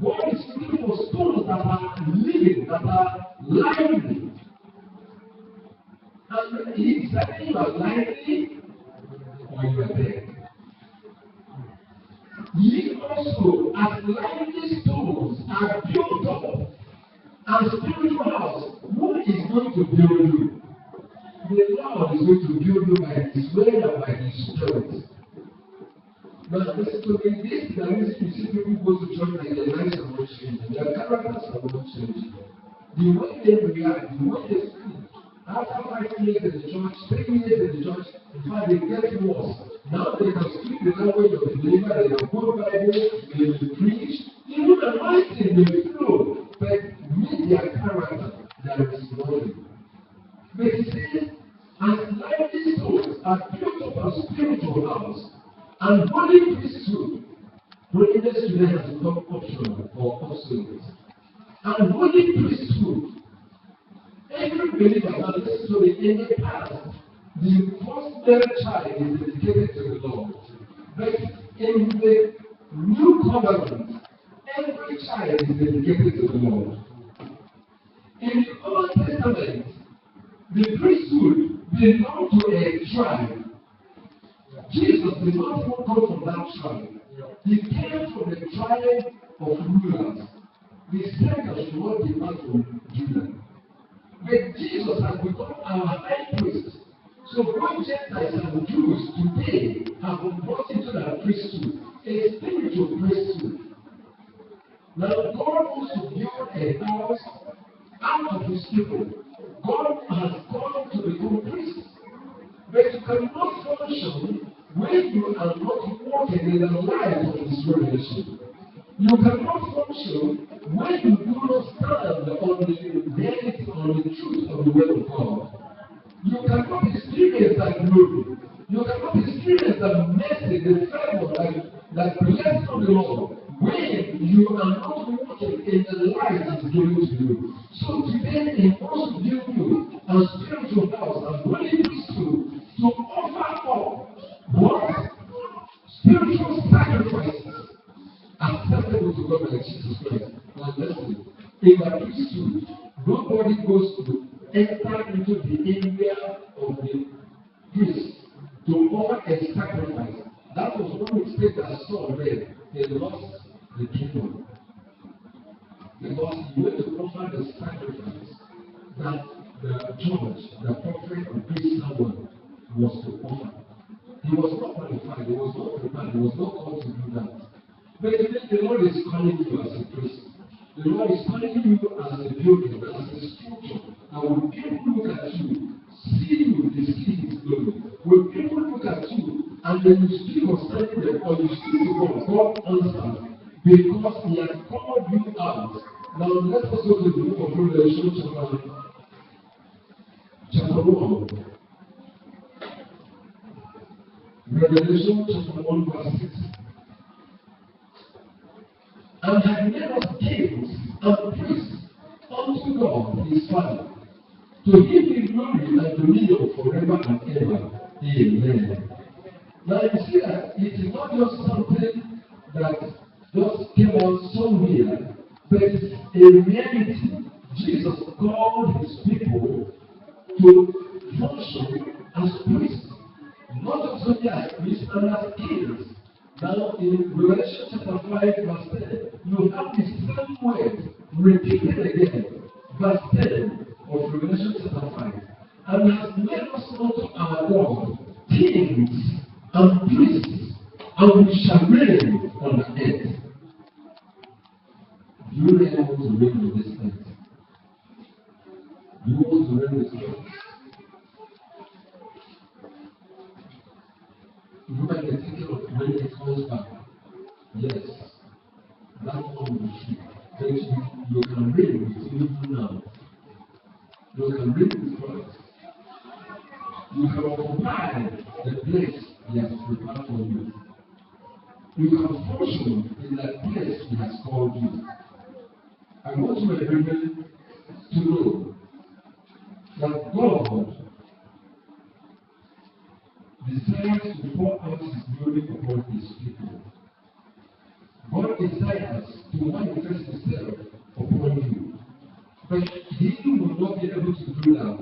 God is looking for stones that are living, that are lively. And He is saying you are lively or you are dead. Ye also, as lively stones, are built up as spiritual house. Who is going to build you? The Lord is going to build you by His word and by His Spirit. But listen to me, this is the reason you see people go to church and their lives are not changing. Their characters are not changing. The way they react, the way they speak. After 5 years in the church, 10 years in the church, in fact, they get worse. Now they can speak the language of the believer, they can quote Bible, they will preach. Even the anointing will flow, but with their character, there is nothing. But He says, as lively stones are built up a spiritual house, and holy priesthood, holiness today has become optional or obsolete. And holy priesthood, every believer that listens to it in the past, the first male child is dedicated to the Lord. But in the new covenant, every child is dedicated to the Lord. In the Old Testament, the priesthood belonged to a tribe. Jesus did not come from that tribe. He came from the tribe of rulers. The scepter should not depart from Judah. But Jesus has become our high priest. So both Gentiles and Jews today have been brought into that priesthood, a spiritual priesthood. Now God wants to build a house out of His people. God has called to become priests. But you cannot function when you are not walking in the light of His revelation. You cannot function when you do not stand on the reality, on the truth of the Word of God. You cannot experience that glory. You cannot experience that mercy, the favor, that blessing of the Lord when you are not walking in the light He is giving to you. So today He wants to give you a spiritual house, a holy priesthood, to offer up what? Spiritual sacrifices acceptable to God like Jesus Christ. Now listen, in the priesthood, nobody goes to enter into the area of the priest to offer a sacrifice. That was one mistake that Saul made. He lost the kingdom. Because he went to offer the sacrifice that the judge, the prophet, and priest Samuel was to offer. He was not qualified, he was not prepared, he was not called to do that. But today the Lord is calling you as a priest. The Lord is calling you as a builder, as a structure. And when people look at you, see you, they see His glory. When people look at you, and then you speak concerning them, or you speak to God, God answers. Because He has called you out. Now let us go to the book of Revelation chapter 1. Revelation chapter 1 verse 6. And have made us kings and priests unto God His Father. To Him be glory and dominion forever and ever. Amen. Now you see that it is not just something that just came out somewhere, but it's a reality. Jesus called His people to function as priests, not just only as priests and as kings. Now in Revelation chapter 5 verse 10, you have the same word repeated again. Verse 10 of Revelation chapter 5. And has made us unto our God kings and priests, and we shall reign on the earth. Do you really want to reign on this earth? Do you want to reign this earth? You might be thinking of when it comes back. Yes, that one will be true. But you can reign with Him now. You can reign with Christ. You can occupy the place He has prepared for you. You can function in that place He has called you. I want you, everyone, to know that God desires to pour out His glory upon His people. God desires to manifest himself upon you. But he will not be able to do that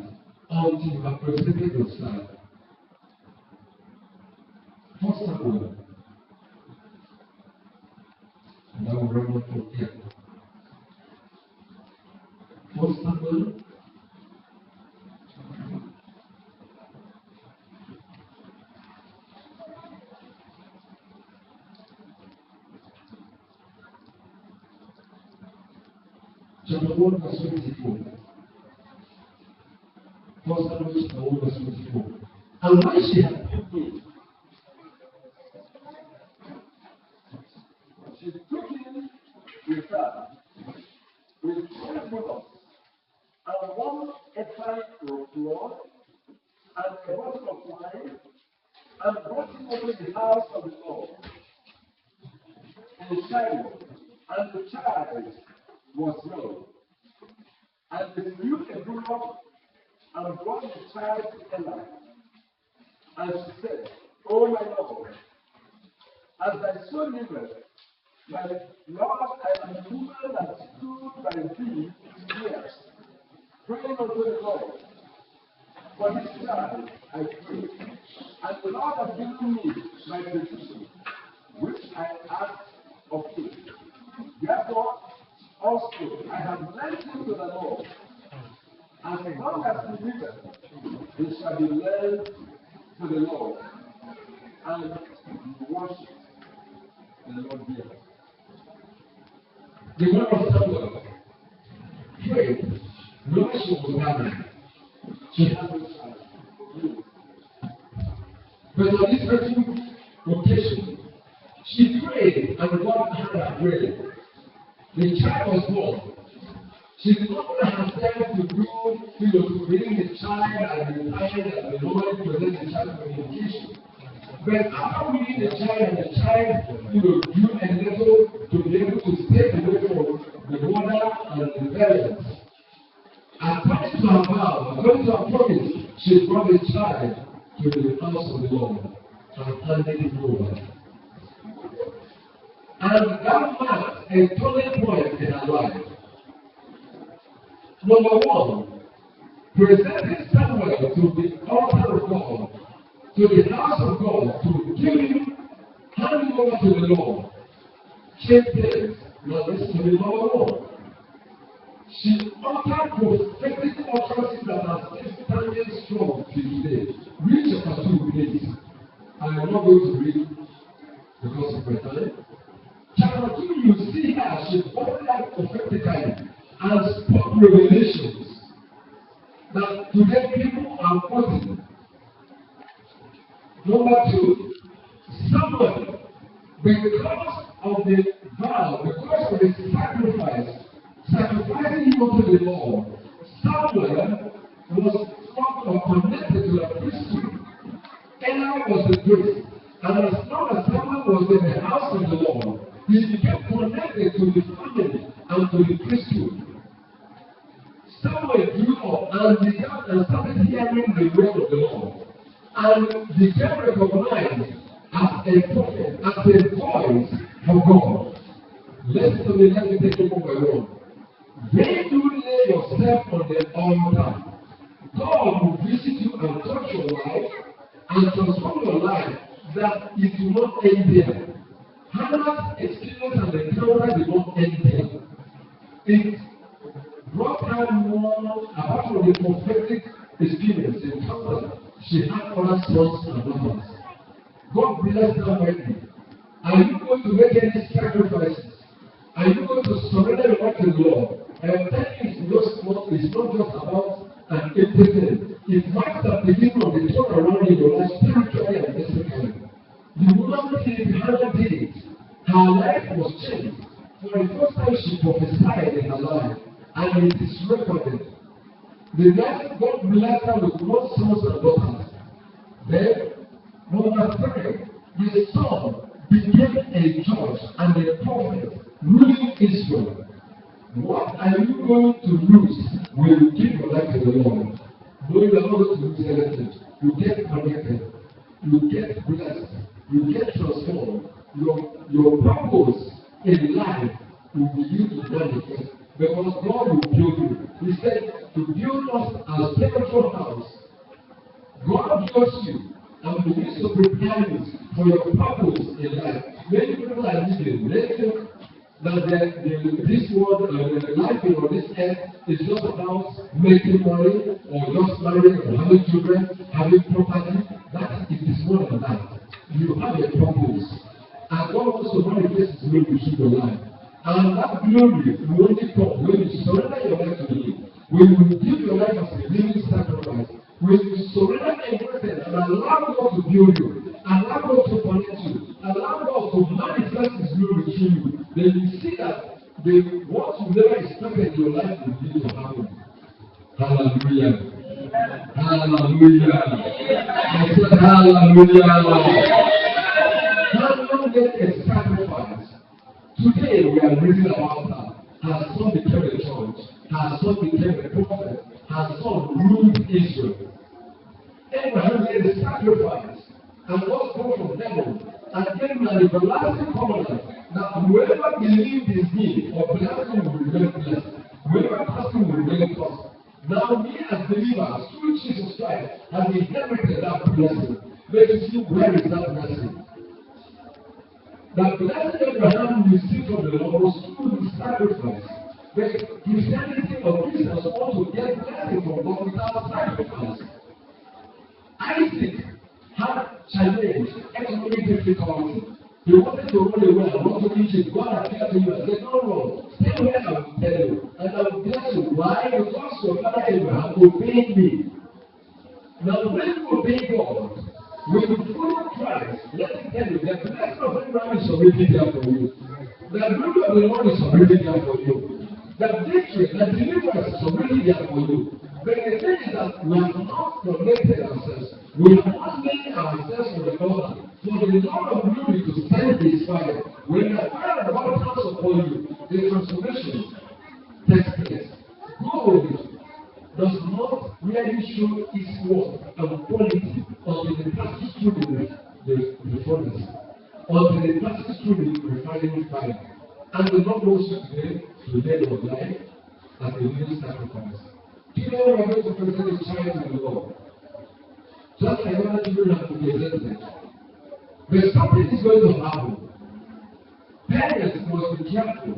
until you have presented yourself. First Samuel. And I will run on from here. First Samuel. Chapter 1 verse 24. First Samuel chapter 1 verse 24. And when she had put him, she took him with her, with 12 bullocks, and 1 ephah of flour, and a bottle of wine, and brought him over the house of the Lord in Shiloh, and the child was young. And they slew a bullock and brought the child to Eli. And she said, O my Lord, as thy soul liveth, my Lord, I am a woman that stood by thee here, praying unto the Lord. For this child I pray, and the Lord has given me my petition, which I asked of him. Therefore, also, I have lent him to the Lord. As long as he liveth, he shall be lent to the Lord, and worship the Lord here. The word of Samuel prayed, no she was married. She had no child. But on this special occasion, she prayed, and God heard her prayer. The child was born. She did not have time to go, to bring the child and the time that the Lord presents the child for education. But after bringing the child and the child, grew a little to be able to stay away from the mother and the parents. According to her vow, according to her promise, she brought the child to the house of the Lord and handed him over. And that marked a turning point in her life. Number one, presenting Samuel to the altar of God, to the house of God, to give him, hand him over to the Lord. Change things. Now listen to me, number one. She uttered prophetic utterances that are still standing strong till today. Read chapter 2, please. I am not going to read because of my time. Chapter 2, you see her, she uttered that prophetically and spoke revelations that today people are quoting. Number 2, Samuel, because of the vow, because of the sacrifice, sacrificing him unto the Lord, Samuel was not connected to the priesthood. Eli was the priest, and as long as Samuel was in the house of the Lord, he became connected to the family and to the priesthood. Samuel grew up and began and started hearing the word of the Lord, and became recognized as a prophet, as a voice for God. Listen to me, let me take it one by one. When you lay yourself on the altar, God will visit you and touch your life and transform your life that it will not end there. Hannah's experience and encounter did not end there. It brought her more, apart from the prophetic experience, encounter, she had other sons and daughters. God blessed her greatly. Are you going to make any sacrifices? Are you going to surrender your life to the Lord? And that is not just about an empty thing. It marks the beginning of the turnaround in your life, spiritually and physically. The woman Hannah did it. Her life was changed. For the first time she prophesied in her life, and it is recorded. The next, God blessed her with more sons and daughters. Then, number 3, the son became a judge and a prophet ruling Israel. What are you going to lose when you give your life to the Lord? No, you are not going to lose anything. You get connected. You get blessed. You get transformed. Your purpose in life will begin to manifest. Because God will build you. He said to build us a spiritual house. God builds you and begins to prepare you for your purpose in life. Many people are living, they think that this world, life on this earth is just about making money or just marrying or having children, having property. That it is more than that. You have a purpose. And God wants to manifest His glory through your life. And that glory will only come when you surrender your life to Him. When you give your life as a living sacrifice. When you surrender everything and allow God to build you, allow God to connect you, allow God to manifest His glory through you, then you see that what you never expected in your life will begin to happen. Hallelujah. Hallelujah. I said hallelujah. How long get a sacrifice? Today we are reading about that. Her son became a judge. Her son became a prophet. Her son ruled Israel. Abraham made a sacrifice and God spoke from heaven and gave him an everlasting covenant that whoever believes in Him or blessing will remain blessed. Whoever cursing will remain cursed. Now we as believers through Jesus Christ have inherited that blessing. Let us see where is that blessing. The blessing Abraham received from the Lord was through His sacrifice. But Christianity or Christians want to get blessing from God without sacrifice. Isaac had challenge, economic difficulty. He wanted to run away and run to Egypt. God appeared to him and said, no, no, stay where I will tell you, and I will bless you. Why? Because your father Abraham obeyed me. Now, when you obey God, when you follow Christ, let me tell you, the blessing of Abraham is already there for you. The glory of the Lord is already there for you. The victory, the deliverance is already there for you. But the thing is that we have not connected ourselves. We have not made ourselves for the Lord. For the Lord of glory to send His fire. When the fire of God comes upon you, the transformation takes place. Gold does not really show its worth and quality until it passes through the furnace, until it passes through the refining fire. And the Lord wants you today to lay your life as a living sacrifice. Do you know we are going to present a child to the Lord? Just like other children have to be presented. But something is going to happen. Parents must be careful.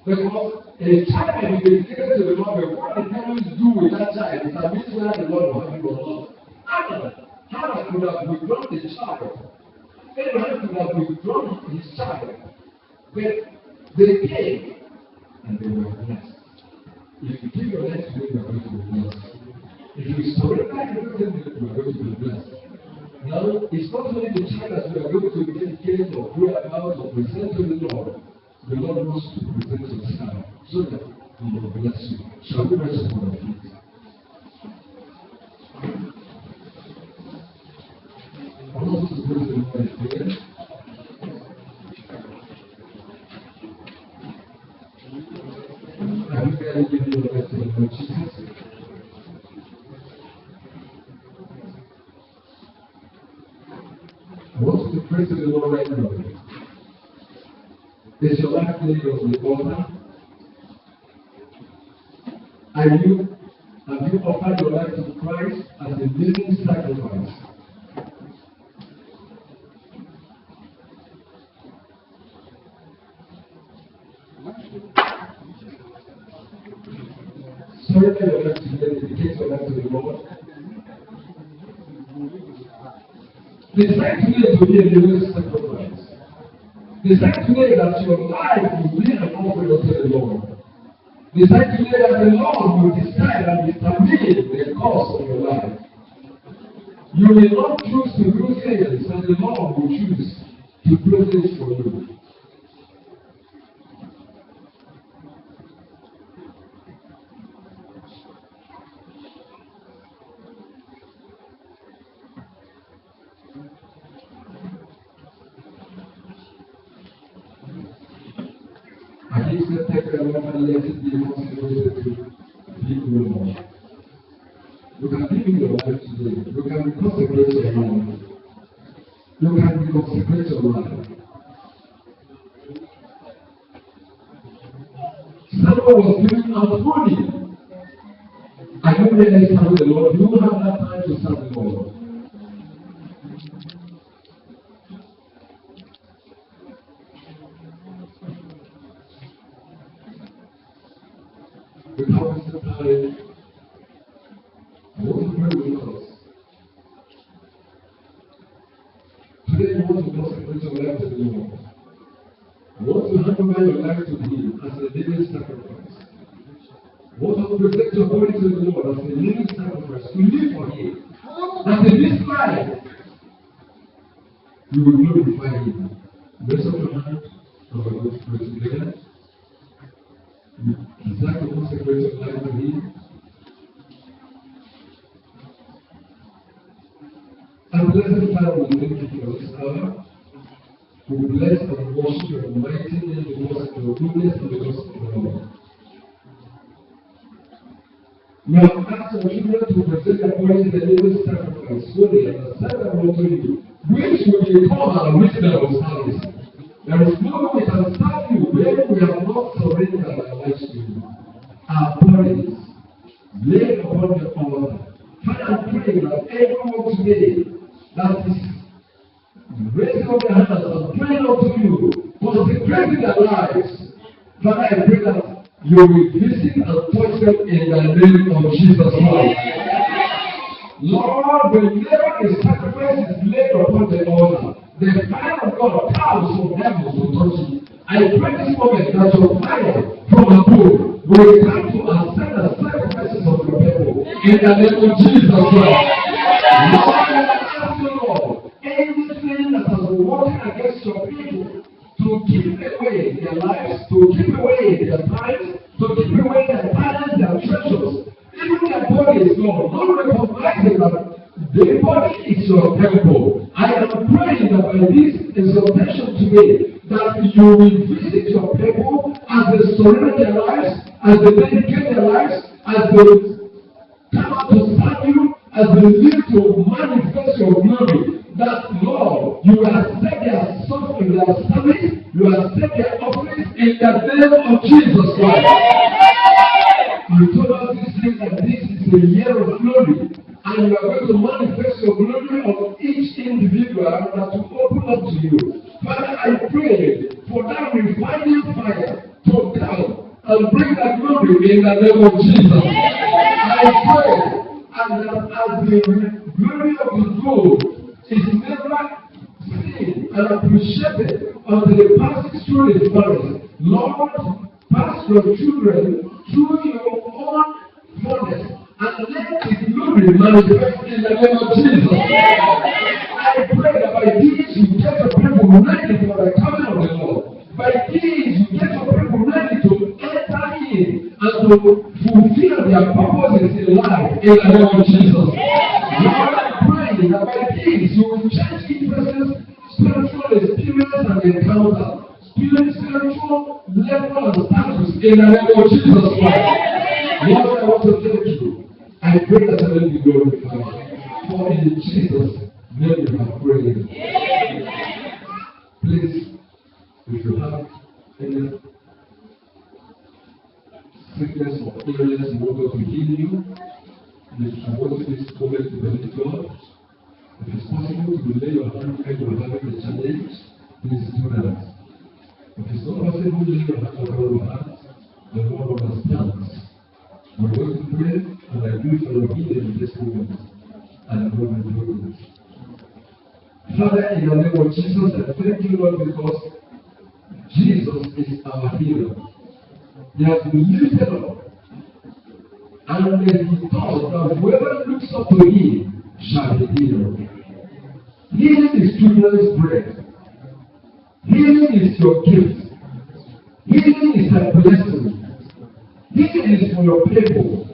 Because a child may be dedicated to the Lord, but what the parents do with that child is that means whether the Lord will have you or not. Hannah could have withdrawn the child. Abraham could have withdrawn his child. But they came and they were blessed. If you give your life to them, you are going to be blessed. If you surrender everything, you are going to be blessed. Now, it's not only the child that we are going to dedicate or pray about or present to the Lord. The Lord wants to present His child so that He will bless you. Shall we rest upon our feet? I want us to go to the Lord again. Have you ever given your life to the Lord Jesus? I want you to pray to the Lord right now. Is your life laid on the altar? Have you offered your life to Christ as a living sacrifice? Surrender your life to Him, dedicate your life to the Lord. Decide today to be a living sacrifice. Decide today that your life will be an offering unto the Lord. Decide today that the Lord will decide and determine the course of your life. You will not choose to do things, and the Lord will choose to do things for you. And He said, take the Lord and let it be consecrated to people more. You can give Him your life today. You can consecrate your life. You can consecrate your life. Samuel was giving out money. Are you ready to serve the Lord? You don't have that time to serve the Lord. Without Mr. Time, I want to pray with us. Today, you want to consecrate your life to the Lord. You want to hand over your life to Him as a living sacrifice. You want to present your body to the Lord as a living sacrifice. To live for Him. That in this life, you will glorify Him. Raise up your hand, and we're going to pray together. You desire to consecrate your life to Him. And blessed Father, we thank you for this hour. We bless and worship your mighty name because of your goodness and because of your love. We have asked our children to present their bodies as a living sacrifice, holy and acceptable unto you, which will become our reasonable service. There is no way we can serve you when we have not surrendered our lives to you. Our bodies laid upon the altar. Father, I pray that everyone today that is raising up their hands and praying unto you, consecrating their lives, Father, I pray that you will visit and touch them in the name of Jesus Christ. Lord, whenever the sacrifice is laid upon the altar, the fire of God comes from heaven to touch you. I pray this moment that your fire from above will come to accept the sacrifices of your people in the name of Jesus Christ. Lord, anything that has been working against your people to keep away their lives, to keep away their times, to keep away their talents, their treasures, even their body is gone, not recognizing that the body is your temple. I am praying that by this exhortation today, that you will visit your people as they surrender their lives, as they dedicate their lives, as they come out to serve you, as they live to manifest your glory. That Lord, you will accept their suffering, their service, you will accept their offerings in the name of Jesus Christ. You told us this thing that this is a year of glory, and you are going to manifest your glory on each individual that will open up to you. Father, I pray for that refining fire to come and bring that glory in the name of Jesus. I pray and that as the glory of the Lord is never seen and appreciated until the passing through His body, Lord, pass your children through your own fullness and let His glory manifest in the name of Jesus. I pray that by these you get your people ready for the coming of the Lord. By these you get your people ready to enter in and to fulfill their purposes in life in the name of Jesus. Lord, I pray that by these you will change each person's spiritual experience and encounter, spiritual level and status in the name of Jesus Christ. Lord, I want to thank you. I pray that I will be glorified. For in Jesus' name we have prayed. Please, if you have any sickness or illness you want us to heal you, if you want this moment to believe God, if it's possible to lay your hand when you are having a challenge, please do that. If it's not possible to lay your hand on your heart, the Lord understands. We're going to pray, and I do it for your healing in this moment. And God will do it. Father, in the name of Jesus, I thank you, Lord, because Jesus is our healer. He has been lifted up. And He thought that whoever looks up to Him shall be healed. Healing is children's bread. Healing is your gift. Healing is a blessing. Healing is for your people.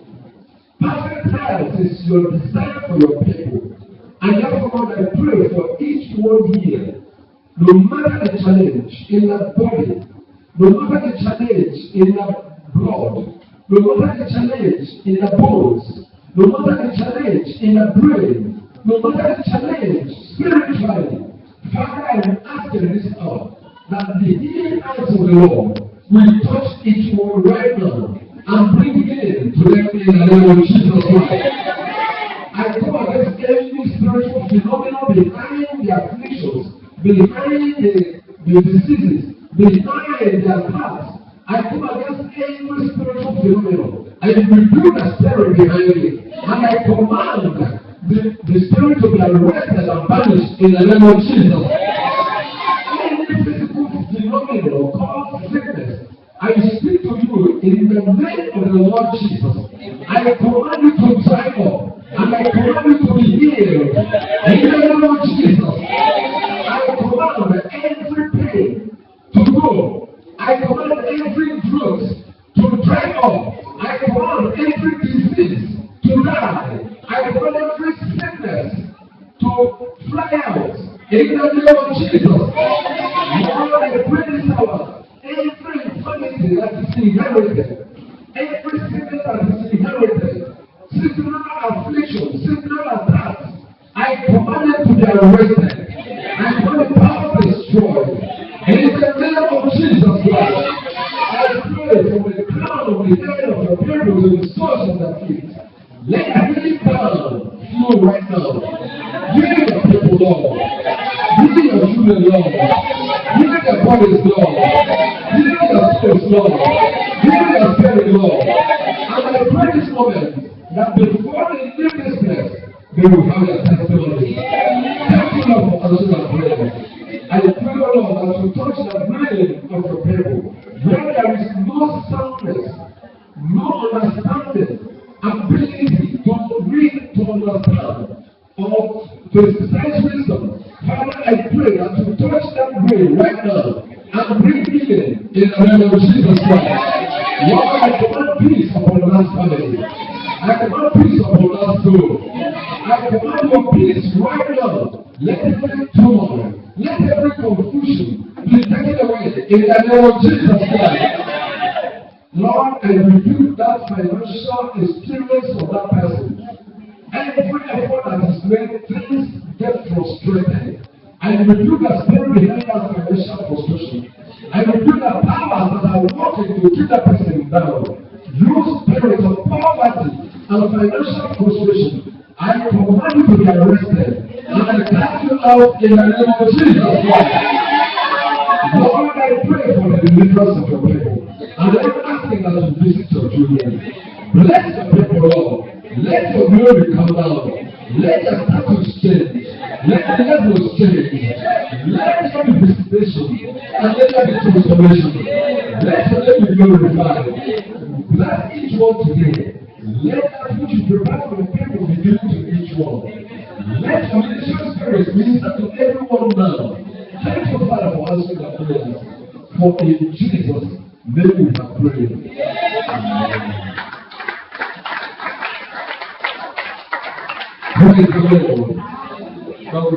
Perfect health is your desire for your people. And therefore, I pray for each one here, no matter the challenge in that body, no matter the challenge in that blood, no matter the challenge in the bones, no matter the challenge in the brain, no matter the challenge spiritually, Father, I am asking this hour that the healing hands of the Lord will touch each one right now and bring healing to them in the name of Jesus Christ. I come against every spiritual phenomenon behind the afflictions, behind the diseases, behind their past. I come against every spiritual phenomenon. I rebuke the spirit behind it. And I command the spirit to be arrested and banished in the name of Jesus. Any physical phenomenon called sickness, I speak to you in the name of the Lord Jesus. I command you to dry up. And I command you to be healed in the name of Jesus. I command every pain to go. I command every drugs to dry up. I command every disease to die. I command every sickness to fly out in the name of Jesus. Lord, I pray this hour. Every infirmity that is inherited, every sickness that is inherited, seasonal affliction, seasonal attacks, I command it to be arrested. I command the power destroyed. In the name of Jesus Christ, I pray from the crown of the head of your people to the source of their feet. Let every power flow right now. Heal your people, Lord. Heal your children, Lord. Heal their bodies, Lord. Heal their souls, Lord. Heal their spirit, Lord. And I pray this moment that before they leave this place, they will have their testimony. Thank you, Lord, for answering our prayers. I pray, Lord, that you touch the brain of your people. Where there is no soundness, no understanding, ability to read, to understand, or to exercise wisdom. Father, I pray that you touch that brain right now and bring healing in the name of Jesus Christ. Lord, I command peace upon that family. I command peace upon that soul. I command your peace right now. Let every turmoil, let every confusion be taken away in the name of Jesus Christ. Lord, I rebuke that financial experience of that person. Every effort that is made, things get frustrated. I rebuke the spirit behind that financial frustration. I rebuke the powers that are working to keep that person down. You spirit of poverty and financial frustration, I command you to be arrested. And I cast you out in the name of Jesus Christ. Lord, I pray for the deliverance of your people. And I'm asking that you visit your children. Bless the people, Lord. Let your glory come down. Let your status change. Let the levels change. Let there be visitation. And let there be transformation. Let your name be glorified. Bless each one today. Let that which you prepare for the people be given to each one. Let your ministry spirit minister to everyone now. Thank you, Father, for answering our prayers. For in Jesus' name we have prayed. Praise the Lord. Now we